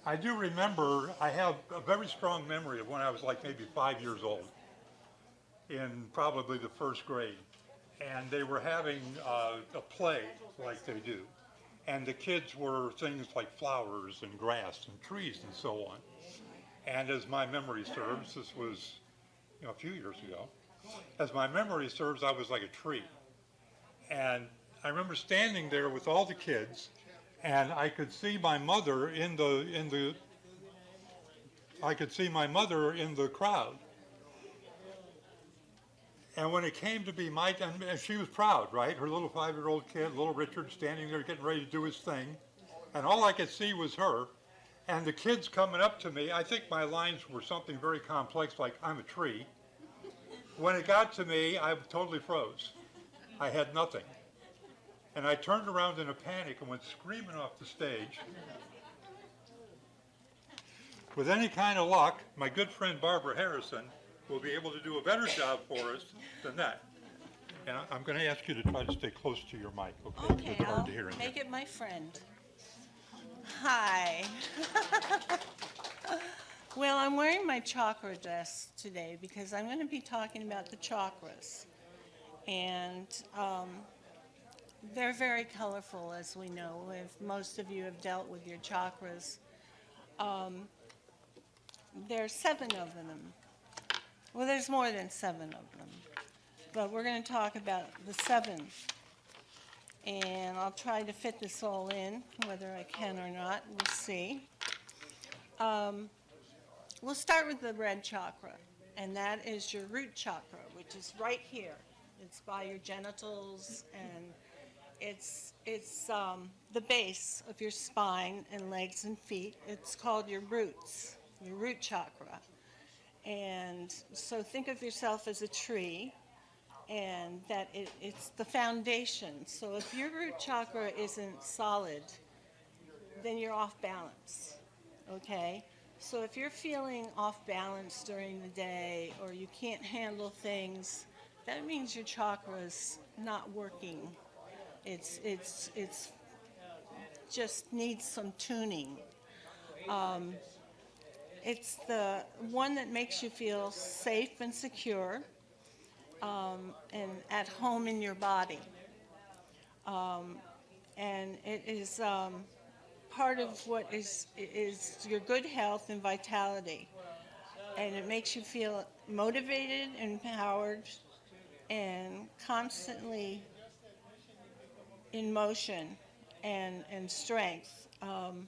I do remember, I have a very strong memory of when I was like maybe 5 years old in probably the first grade. And they were having a play like they do. And the kids were things like flowers and grass and trees and so on. And as my memory serves, this was a few years ago, as my memory serves, I was like a tree. And I remember standing there with all the kids, and I could see my mother in the crowd. And when it came to be my time, and she was proud, right? Her little 5-year-old kid, little Richard, standing there getting ready to do his thing. And all I could see was her. And the kids coming up to me, I think my lines were something very complex, like, I'm a tree. When it got to me, I totally froze. I had nothing. And I turned around in a panic and went screaming off the stage. With any kind of luck, my good friend Barbara Harrison will be able to do a better job for us than that. And I'm going to ask you to try to stay close to your mic, okay? Because Okay, it's hard I'll to hear in make here. it my friend. Hi. Well, I'm wearing my chakra dress today because I'm going to be talking about the chakras. And they're very colorful, as we know. If most of you have dealt with your chakras, um, there are 7 of them. Well, there's more than 7 of them. But we're going to talk about the 7. And I'll try to fit this all in, whether I can or not. We'll see. Um, we'll start with the red chakra, and that is your root chakra, which is right here. It's by your genitals, and it's the base of your spine and legs and feet. It's called your roots, your root chakra. And so think of yourself as a tree, and that it's the foundation. So if your root chakra isn't solid, then you're off balance, okay? So if you're feeling off balance during the day or you can't handle things, that means your chakra's not working. It's just needs some tuning. Um, it's the one that makes you feel safe and secure, and at home in your body. Um, and it is part of what is your good health and vitality. And it makes you feel motivated, empowered, and constantly in motion and strength. An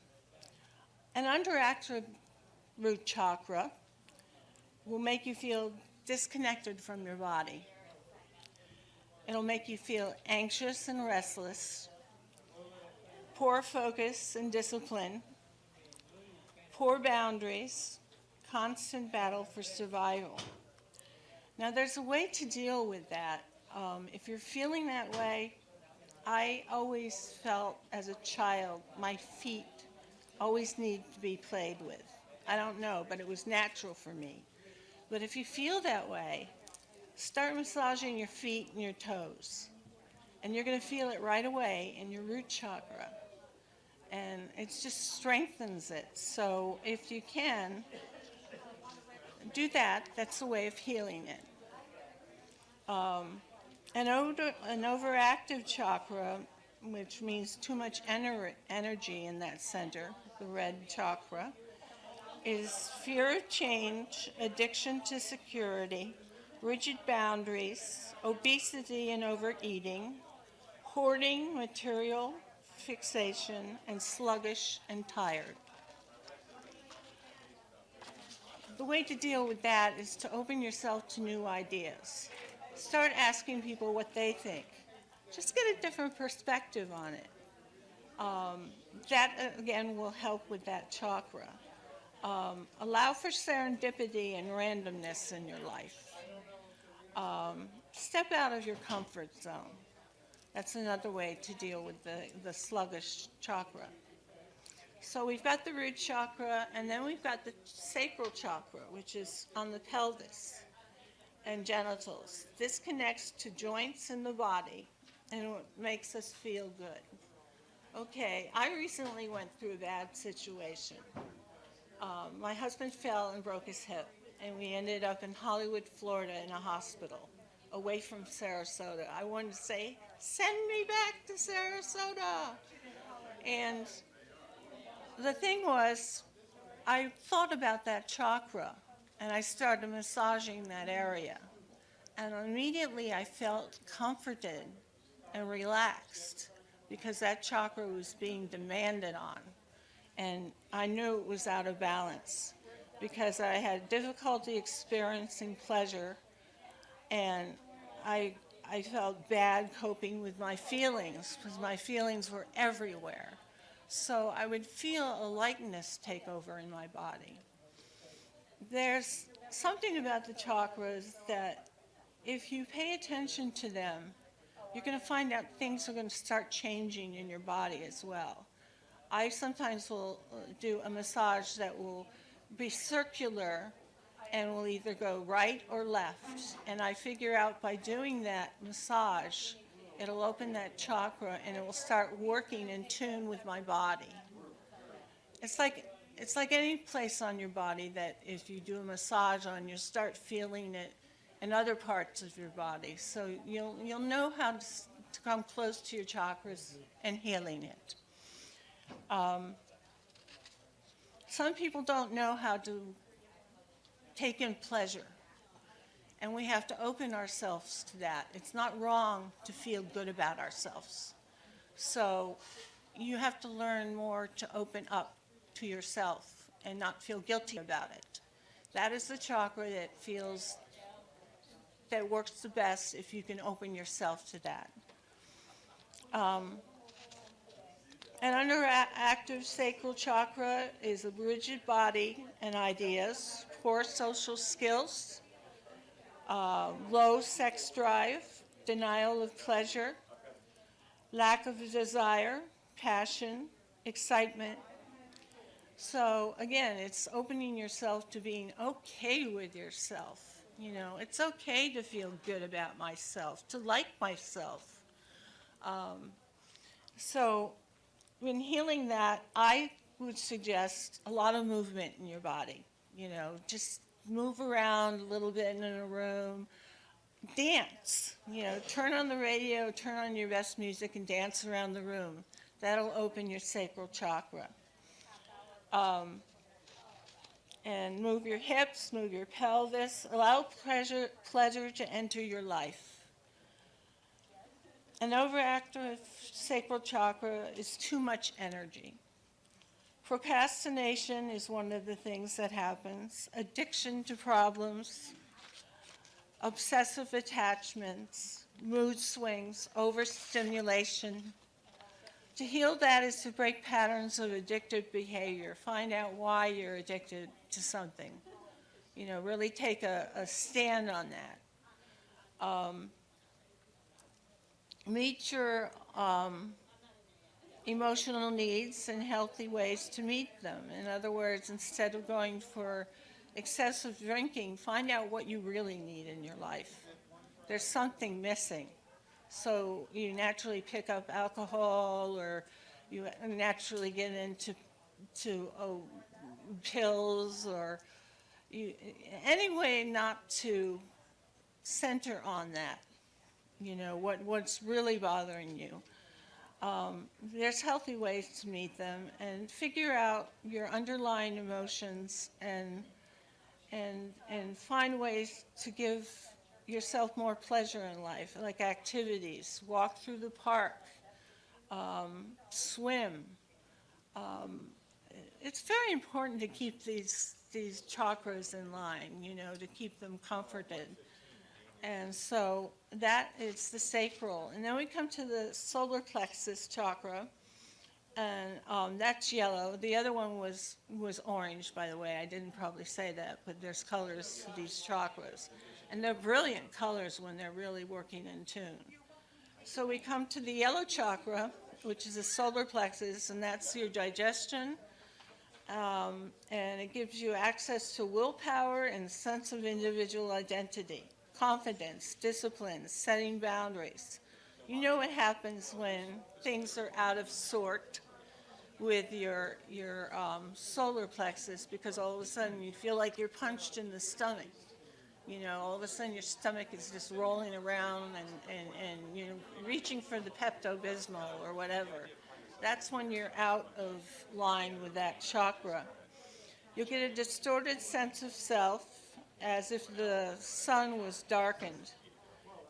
underactive root chakra will make you feel disconnected from your body. It'll make you feel anxious and restless, poor focus and discipline, poor boundaries, constant battle for survival. Now, there's a way to deal with that. If you're feeling that way, I always felt as a child my feet always need to be played with. I don't know, but it was natural for me. But if you feel that way, start massaging your feet and your toes. And you're going to feel it right away in your root chakra. And it just strengthens it. So if you can, do that. That's a way of healing it. An overactive chakra, which means too much energy in that center, the red chakra, is fear of change, addiction to security, rigid boundaries, obesity and overeating, hoarding, material fixation, and sluggish and tired. The way to deal with that is to open yourself to new ideas. Start asking people what they think. Just get a different perspective on it. That, again, will help with that chakra. Allow for serendipity and randomness in your life. Step out of your comfort zone. That's another way to deal with the sluggish chakra. So we've got the root chakra, and then we've got the sacral chakra, which is on the pelvis and genitals. This connects to joints in the body and it makes us feel good. Okay, I recently went through a bad situation. My husband fell and broke his hip, and we ended up in Hollywood, Florida, in a hospital, away from Sarasota. I wanted to say, send me back to Sarasota. And the thing was, I thought about that chakra, and I started massaging that area. And immediately I felt comforted and relaxed because that chakra was being demanded on. And I knew it was out of balance because I had difficulty experiencing pleasure, and I felt bad coping with my feelings because my feelings were everywhere. So I would feel a lightness take over in my body. There's something about the chakras that if you pay attention to them, you're going to find out things are going to start changing in your body as well. I sometimes will do a massage that will be circular and will either go right or left. And I figure out by doing that massage, it'll open that chakra and it will start working in tune with my body. It's like any place on your body that if you do a massage on, you start feeling it in other parts of your body. So you'll know how to come close to your chakras and healing it. Some people don't know how to take in pleasure, and we have to open ourselves to that. It's not wrong to feel good about ourselves. So you have to learn more to open up to yourself and not feel guilty about it. That is the chakra that works the best if you can open yourself to that. And under active sacral chakra is a rigid body and ideas, poor social skills, low sex drive, denial of pleasure, lack of desire, passion, excitement. So again, it's opening yourself to being okay with yourself. You know, it's okay to feel good about myself, to like myself. So when healing that, I would suggest a lot of movement in your body. You know, just move around a little bit in a room, dance. You know, turn on the radio, turn on your best music and dance around the room. That'll open your sacral chakra. And move your hips, move your pelvis, allow pleasure to enter your life. An overactive sacral chakra is too much energy. Procrastination is one of the things that happens. Addiction to problems, obsessive attachments, mood swings, overstimulation. To heal that is to break patterns of addictive behavior. Find out why you're addicted to something. You know, really take a stand on that. Meet your emotional needs and healthy ways to meet them. In other words, instead of going for excessive drinking, find out what you really need in your life. There's something missing. So you naturally pick up alcohol, or you naturally get into pills, or any way not to center on that. You know, what's really bothering you. There's healthy ways to meet them and figure out your underlying emotions and find ways to give yourself more pleasure in life, like activities, walk through the park, swim. It's very important to keep these chakras in line, you know, to keep them comforted. And so that is the sacral. And then we come to the solar plexus chakra, and that's yellow. The other one was orange, by the way. I didn't probably say that, but there's colors to these chakras. And they're brilliant colors when they're really working in tune. So we come to the yellow chakra, which is the solar plexus, and that's your digestion. And it gives you access to willpower and sense of individual identity, confidence, discipline, setting boundaries. You know what happens when things are out of sort, with your solar plexus, because all of a sudden you feel like you're punched in the stomach. You know, all of a sudden your stomach is just rolling around and you're reaching for the Pepto-Bismol or whatever. That's when you're out of line with that chakra. You'll get a distorted sense of self, as if the sun was darkened,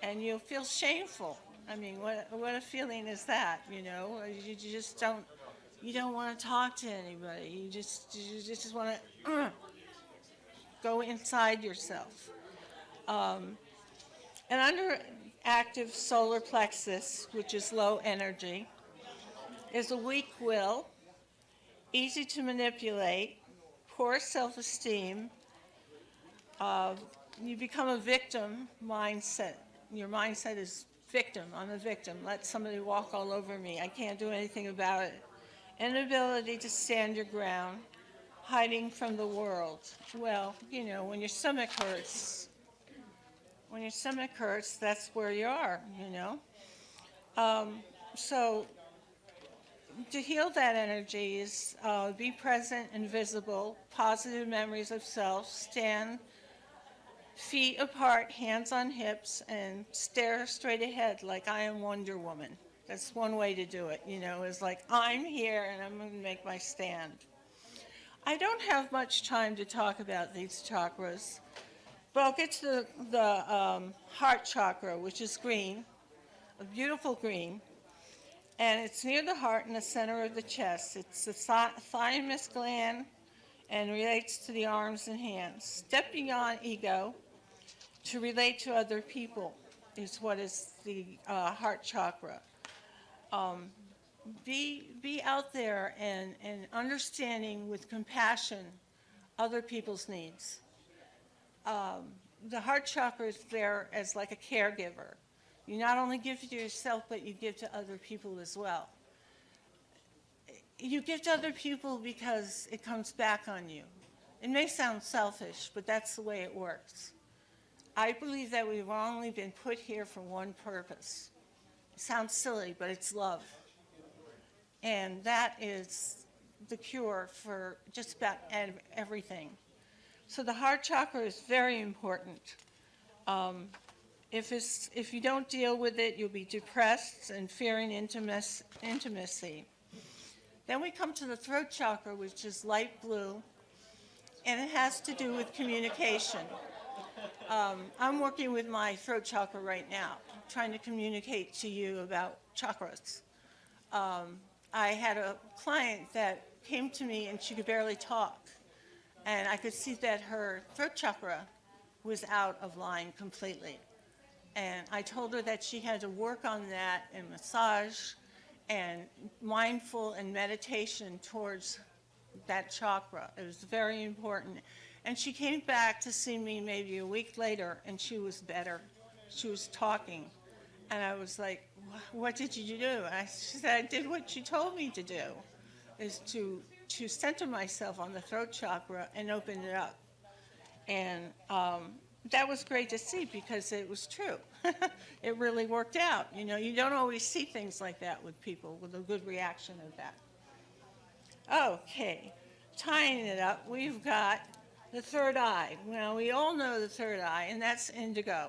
and you'll feel shameful. I mean, what a feeling is that, you know? You just you don't want to talk to anybody. You just want to go inside yourself. An underactive solar plexus, which is low energy, is a weak will, easy to manipulate, poor self-esteem. You become a victim mindset. Your mindset is victim. I'm a victim. Let somebody walk all over me. I can't do anything about it. Inability to stand your ground, hiding from the world. Well, you know, when your stomach hurts, that's where you are, you know. So to heal that energy is be present and visible, positive memories of self, stand feet apart, hands on hips, and stare straight ahead like I am Wonder Woman. That's one way to do it, you know, is like, I'm here and I'm going to make my stand. I don't have much time to talk about these chakras, but I'll get to the heart chakra, which is green, a beautiful green, and it's near the heart in the center of the chest. It's the thymus gland and relates to the arms and hands. Step beyond ego to relate to other people is what is the heart chakra. Be out there and understanding with compassion other people's needs. The heart chakra is there as like a caregiver. You not only give to yourself, but you give to other people as well. You give to other people because it comes back on you. It may sound selfish, but that's the way it works. I believe that we've only been put here for one purpose. It sounds silly, but it's love. And that is the cure for just about everything. So the heart chakra is very important. If you don't deal with it, you'll be depressed and fearing intimacy. Then we come to the throat chakra, which is light blue, and it has to do with communication. I'm working with my throat chakra right now, trying to communicate to you about chakras. I had a client that came to me and she could barely talk. And I could see that her throat chakra was out of line completely. And I told her that she had to work on that and massage and mindful and meditation towards that chakra. It was very important. And she came back to see me maybe a week later, and she was better. She was talking. And I was like, what did you do? She said, I did what you told me to do, is to center myself on the throat chakra and open it up. And that was great to see because it was true. It really worked out. You know, you don't always see things like that with people, with a good reaction of that. Okay, tying it up, we've got the third eye. Well, we all know the third eye, and that's indigo.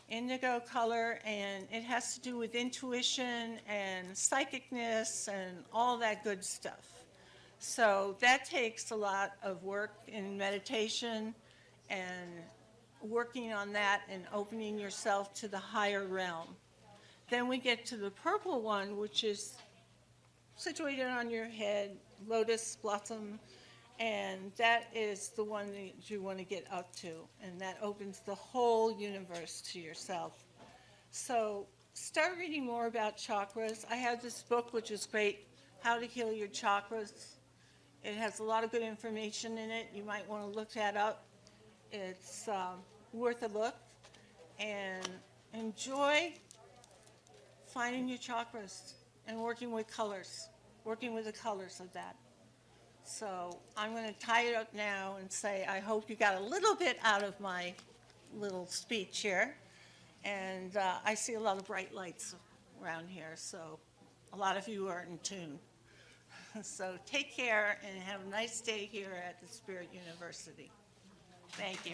Indigo color, and it has to do with intuition and psychicness and all that good stuff. So that takes a lot of work in meditation and working on that and opening yourself to the higher realm. Then we get to the purple one, which is situated on your head, lotus blossom, and that is the one that you want to get up to, and that opens the whole universe to yourself. So start reading more about chakras. I have this book, which is great, How to Heal Your Chakras. It has a lot of good information in it. You might want to look that up. It's worth a look. And enjoy finding your chakras and working with colors, working with the colors of that. So I'm going to tie it up now and say I hope you got a little bit out of my little speech here. And I see a lot of bright lights around here, so a lot of you are in tune. So take care and have a nice day here at the Spirit University. Thank you.